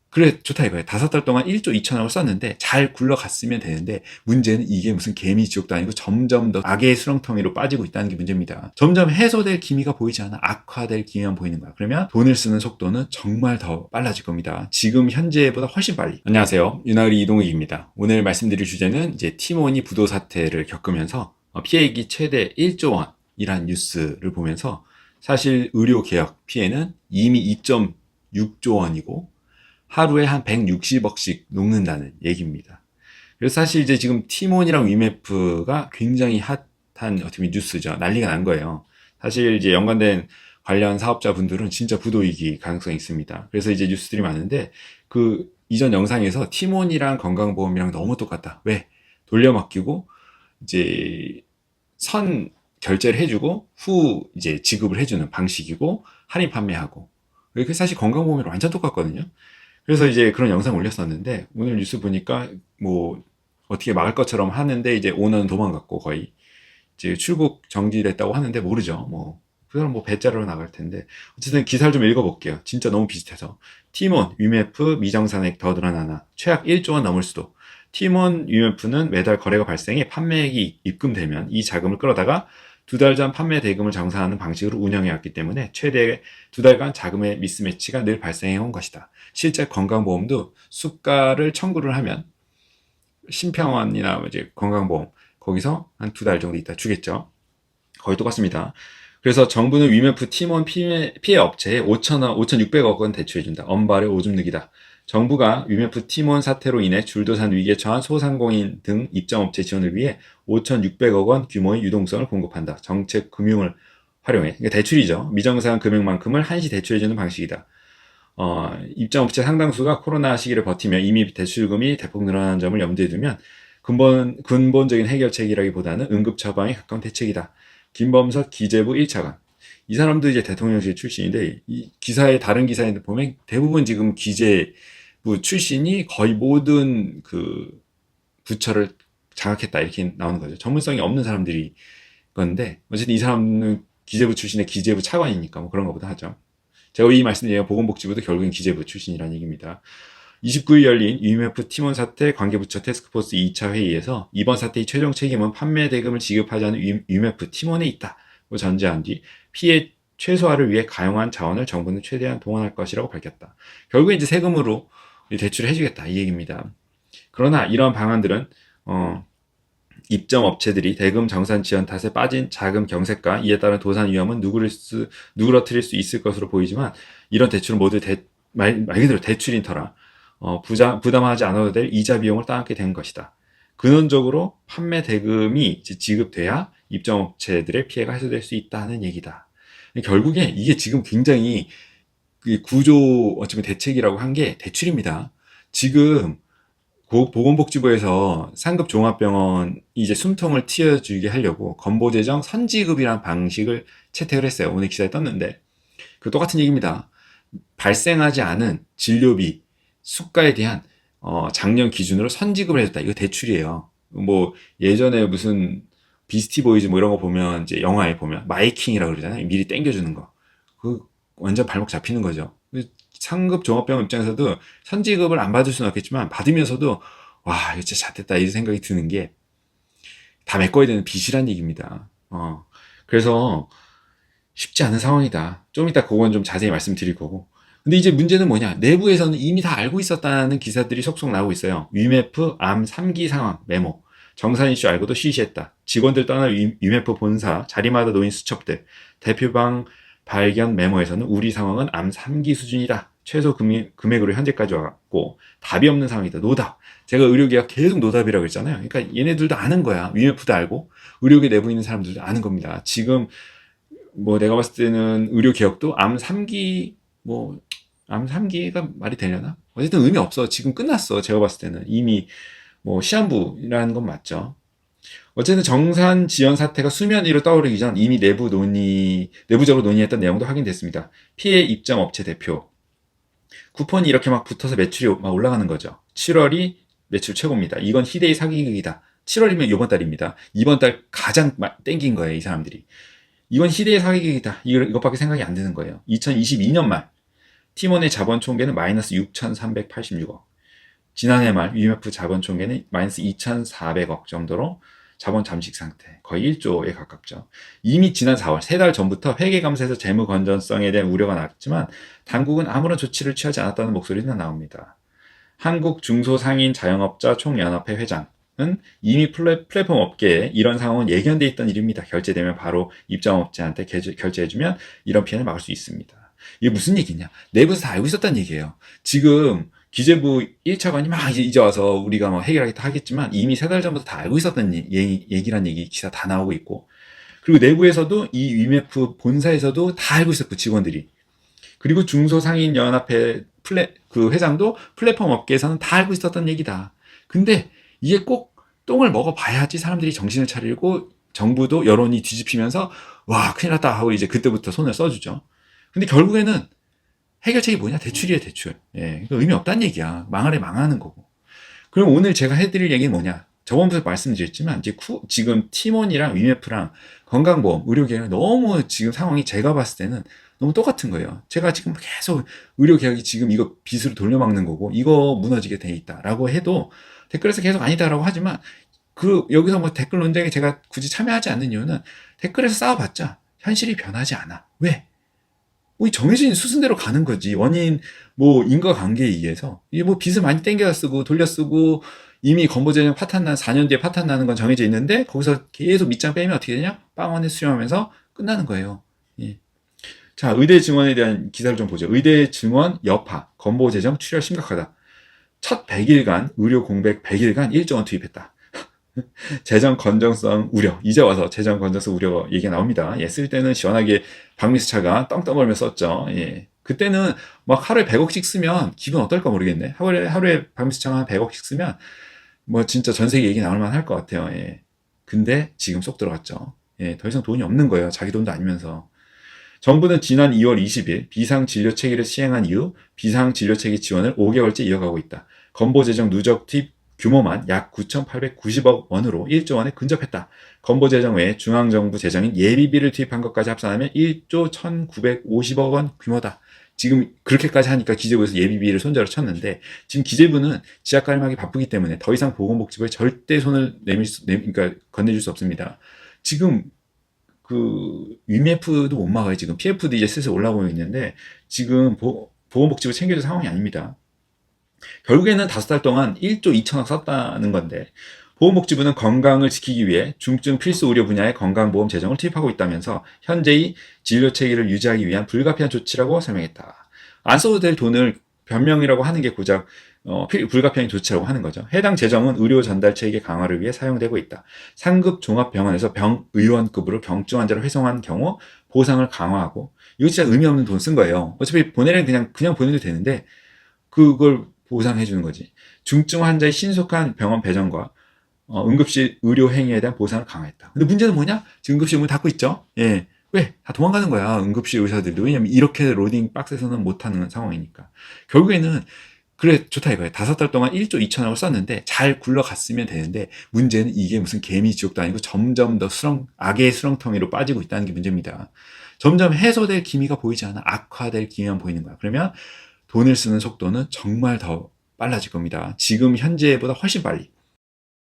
그래 좋다 이거예요. 5달 동안 1조 2천억을 썼는데 잘 굴러갔으면 되는데 문제는 이게 무슨 개미 지옥도 아니고 점점 더 악의 수렁텅이로 빠지고 있다는 게 문제입니다. 점점 해소될 기미가 보이지 않아. 악화될 기미만 보이는 거야. 그러면 돈을 쓰는 속도는 정말 더 빨라질 겁니다. 지금 현재보다 훨씬 빨리. 안녕하세요. 윤하을이 이동욱입니다. 오늘 말씀드릴 주제는 이제 티몬이 부도 사태를 겪으면서 피해액이 최대 1조 원이란 뉴스를 보면서 사실 의료 개혁 피해는 이미 2.6조 원이고 하루에 한 160억씩 녹는다는 얘기입니다. 그래서 사실 이제 지금 티몬이랑 위메프가 굉장히 핫한 어떻게 보면 뉴스죠. 난리가 난 거예요. 사실 이제 연관된 관련 사업자분들은 진짜 부도이기 가능성이 있습니다. 그래서 이제 뉴스들이 많은데 그 이전 영상에서 티몬이랑 건강보험이랑 너무 똑같다. 왜? 돌려막기고 이제 선 결제를 해주고 후 이제 지급을 해주는 방식이고 할인 판매하고 이렇게 사실 건강보험이랑 완전 똑같거든요. 그래서 이제 그런 영상 올렸었는데 오늘 뉴스 보니까 뭐 어떻게 막을 것처럼 하는데 이제 오너는 도망갔고 거의 이제 출국 정지됐다고 하는데 모르죠. 뭐 그 사람 뭐 배자르러 나갈 텐데 어쨌든 기사를 좀 읽어볼게요. 진짜 너무 비슷해서 티몬, 위메프 미정산액 더 늘어나나 최악 1조 원 넘을 수도. 티몬, 위메프는 매달 거래가 발생해 판매액이 입금되면 이 자금을 끌어다가 2달 전 판매 대금을 정산하는 방식으로 운영해왔기 때문에 최대 2달간 자금의 미스매치가 늘 발생해온 것이다. 실제 건강보험도 수가를 청구를 하면 심평원이나 이제 건강보험 거기서 한 2달 정도 있다 주겠죠. 거의 똑같습니다. 그래서 정부는 위메프 팀원 피해 업체에 5천억, 5,600억 원 대출해준다. 엄발의 오줌 누기다. 정부가 위메프 팀원 사태로 인해 줄도산 위기에 처한 소상공인 등 입점업체 지원을 위해 5,600억 원 규모의 유동성을 공급한다. 정책 금융을 활용해. 그러니까 대출이죠. 미정상 금액만큼을 한시 대출해주는 방식이다. 입점업체 상당수가 코로나 시기를 버티며 이미 대출금이 대폭 늘어나는 점을 염두에 두면 근본적인 해결책이라기보다는 응급 처방에 가까운 대책이다. 김범석 기재부 1차관. 이 사람도 이제 대통령실 출신인데 이 기사의 다른 기사에 보면 대부분 지금 기재부 출신이 거의 모든 그 부처를 장악했다 이렇게 나오는 거죠. 전문성이 없는 사람들이 건데 어쨌든 이 사람은 기재부 출신의 기재부 차관이니까 뭐 그런 것보다 하죠. 제가 이 말씀드린 보건복지부도 결국엔 기재부 출신이라는 얘기입니다. 29일 열린 UMF 팀원 사태 관계부처 태스크포스 2차 회의에서 이번 사태의 최종 책임은 판매 대금을 지급하지 않은 UMF 팀원에 있다고 전제한 뒤 피해 최소화를 위해 가용한 자원을 정부는 최대한 동원할 것이라고 밝혔다. 결국에 이제 세금으로 대출을 해주겠다 이 얘기입니다. 그러나 이런 방안들은 입점 업체들이 대금 정산 지연 탓에 빠진 자금 경색과 이에 따른 도산 위험은 누그러뜨릴 수 있을 것으로 보이지만 이런 대출은 모두 말 그대로 대출인 터라 부담하지 않아도 될 이자 비용을 따먹게 된 것이다. 근원적으로 판매 대금이 지급돼야 입점업체들의 피해가 해소될 수 있다는 얘기다. 결국에 이게 지금 굉장히 구조 어쩌면 대책이라고 한 게 대출입니다. 지금 보건복지부에서 상급 종합병원 이제 숨통을 틔워주게 하려고 건보재정 선지급이라는 방식을 채택을 했어요. 오늘 기사에 떴는데 그 똑같은 얘기입니다. 발생하지 않은 진료비 수가에 대한 작년 기준으로 선지급을 해줬다. 이거 대출이에요. 뭐 예전에 무슨 비스티 보이즈 뭐 이런 거 보면 이제 영화에 보면 마이킹이라고 그러잖아요. 미리 땡겨주는 거. 그 완전 발목 잡히는 거죠. 상급 종합병원 입장에서도 선지급을 안 받을 수는 없겠지만 받으면서도 와 이거 진짜 잣됐다 이 생각이 드는 게 다 메꿔야 되는 빚이란 얘기입니다. 그래서 쉽지 않은 상황이다. 좀 이따 그건 좀 자세히 말씀드릴 거고. 근데 이제 문제는 뭐냐? 내부에서는 이미 다 알고 있었다는 기사들이 속속 나오고 있어요. 위메프 암 3기 상황 메모. 정산 이슈 알고도 쉬쉬했다. 직원들 떠날 위메프 본사 자리마다 놓인 수첩들. 대표방 발견 메모에서는 우리 상황은 암 3기 수준이다. 최소 금액으로 현재까지 왔고 답이 없는 상황이다. 노답. 제가 의료계가 계속 노답이라고 했잖아요. 그러니까 얘네들도 아는 거야. 위메프도 알고 의료계 내부에 있는 사람들도 아는 겁니다. 지금 뭐 내가 봤을 때는 의료개혁도 암 3기 암 3기가 말이 되려나? 어쨌든 의미 없어. 지금 끝났어. 제가 봤을 때는 이미 뭐 시한부라는 건 맞죠. 어쨌든 정산 지연 사태가 수면 위로 떠오르기 전 이미 내부적으로 논의했던 내용도 확인됐습니다. 피해 입점 업체 대표. 쿠폰이 이렇게 막 붙어서 매출이 막 올라가는 거죠. 7월이 매출 최고입니다. 이건 희대의 사기극이다. 7월이면 이번 달입니다. 이번 달 가장 땡긴 거예요, 이 사람들이. 이건 희대의 사기극이다. 이것밖에 생각이 안 드는 거예요. 2022년 말 티몬의 자본 총계는 마이너스 6,386억. 지난해 말 IMF 자본 총계는 마이너스 2,400억 정도로 자본 잠식 상태, 거의 1조에 가깝죠. 이미 지난 4월, 3달 전부터 회계 감사에서 재무 건전성에 대한 우려가 나왔지만 당국은 아무런 조치를 취하지 않았다는 목소리는 나옵니다. 한국 중소상인 자영업자 총연합회 회장은 이미 플랫폼 업계에 이런 상황은 예견돼 있던 일입니다. 결제되면 바로 입점업체한테 결제해주면 이런 피해를 막을 수 있습니다. 이게 무슨 얘기냐? 내부에서 다 알고 있었다는 얘기예요. 지금 기재부 1차관이 막 이제 와서 우리가 뭐 해결하겠다 하겠지만 이미 3달 전부터 다 알고 있었던 얘기란 얘기 기사 다 나오고 있고, 그리고 내부에서도 이 IMF 본사에서도 다 알고 있었고, 직원들이. 그리고 중소상인연합회 그 회장도 플랫폼 업계에서는 다 알고 있었던 얘기다. 근데 이게 꼭 똥을 먹어봐야지 사람들이 정신을 차리고 정부도 여론이 뒤집히면서 와 큰일 났다 하고 이제 그때부터 손을 써주죠. 근데 결국에는 해결책이 뭐냐? 대출이에요, 대출. 예, 의미 없다는 얘기야. 망하래 망하는 거고. 그럼 오늘 제가 해드릴 얘기는 뭐냐? 저번부터 말씀드렸지만 이제 지금 티몬이랑 IMF랑 건강보험, 의료계약 너무 지금 상황이 제가 봤을 때는 너무 똑같은 거예요. 제가 지금 계속 의료계약이 지금 이거 빚으로 돌려막는 거고 이거 무너지게 돼 있다라고 해도 댓글에서 계속 아니다라고 하지만 여기서 뭐 댓글 논쟁에 제가 굳이 참여하지 않는 이유는 댓글에서 싸워봤자 현실이 변하지 않아. 왜? 뭐 정해진 수순대로 가는 거지. 원인, 뭐 인과관계에 의해서 이게 뭐 빚을 많이 땡겨 쓰고 돌려 쓰고 이미 건보재정 파탄난 4년 뒤에 파탄 나는 건 정해져 있는데 거기서 계속 밑장 빼면 어떻게 되냐? 빵원에 수렴하면서 끝나는 거예요. 예. 자, 의대 증원에 대한 기사를 좀 보죠. 의대 증원 여파, 건보재정 출혈 심각하다. 첫 100일간 의료 공백 100일간 1조 원 투입했다. 재정 건전성 우려. 이제 와서 재정 건전성 우려 얘기가 나옵니다. 예, 쓸 때는 시원하게 박미수 차가 떵떵거리며 썼죠. 예. 그때는 막 하루에 100억씩 쓰면 기분 어떨까 모르겠네. 하루에 박미수 차가 한 100억씩 쓰면 뭐 진짜 전 세계 얘기 나올 만할 것 같아요. 예. 근데 지금 쏙 들어갔죠. 예, 더 이상 돈이 없는 거예요. 자기 돈도 아니면서. 정부는 지난 2월 20일 비상진료체계를 시행한 이후 비상진료체계 지원을 5개월째 이어가고 있다. 건보재정 누적 투입 규모만 약 9,890억 원으로 1조 원에 근접했다. 건보재정 외에 중앙정부 재정인 예비비를 투입한 것까지 합산하면 1조 1,950억 원 규모다. 지금 그렇게까지 하니까 기재부에서 예비비를 손자로 쳤는데 지금 기재부는 지하가림하기 바쁘기 때문에 더 이상 보건복지부에 절대 손을 그러니까 건네줄 수 없습니다. 지금 IMF도 못 막아요. 지금 PF도 이제 슬슬 올라오고 있는데 지금 보건복지부 챙겨줄 상황이 아닙니다. 결국에는 5달 동안 1조 2천억 썼다는 건데 보건복지부는 건강을 지키기 위해 중증 필수 의료 분야의 건강보험 재정을 투입하고 있다면서 현재의 진료체계를 유지하기 위한 불가피한 조치라고 설명했다. 안 써도 될 돈을 변명이라고 하는 게 고작 불가피한 조치라고 하는 거죠. 해당 재정은 의료 전달 체계 강화를 위해 사용되고 있다. 상급 종합병원에서 병의원급으로 경증 환자를 회송한 경우 보상을 강화하고, 이거 진짜 의미 없는 돈 쓴 거예요. 어차피 보내면 그냥 보내도 되는데 그걸 보상해 주는 거지. 중증 환자의 신속한 병원 배정과 응급실 의료 행위에 대한 보상을 강화했다. 근데 문제는 뭐냐? 지금 응급실 문 닫고 있죠. 예. 왜? 다 도망가는 거야. 응급실 의사들도. 왜냐면 이렇게 로딩 박스에서는 못하는 상황이니까. 결국에는 그래 좋다 이거야. 5달 동안 1조 2천억을 썼는데 잘 굴러갔으면 되는데 문제는 이게 무슨 개미 지옥도 아니고 점점 더 악의 수렁텅이로 빠지고 있다는 게 문제입니다. 점점 해소될 기미가 보이지 않아. 악화될 기미만 보이는 거야. 그러면 돈을 쓰는 속도는 정말 더 빨라질 겁니다. 지금 현재보다 훨씬 빨리.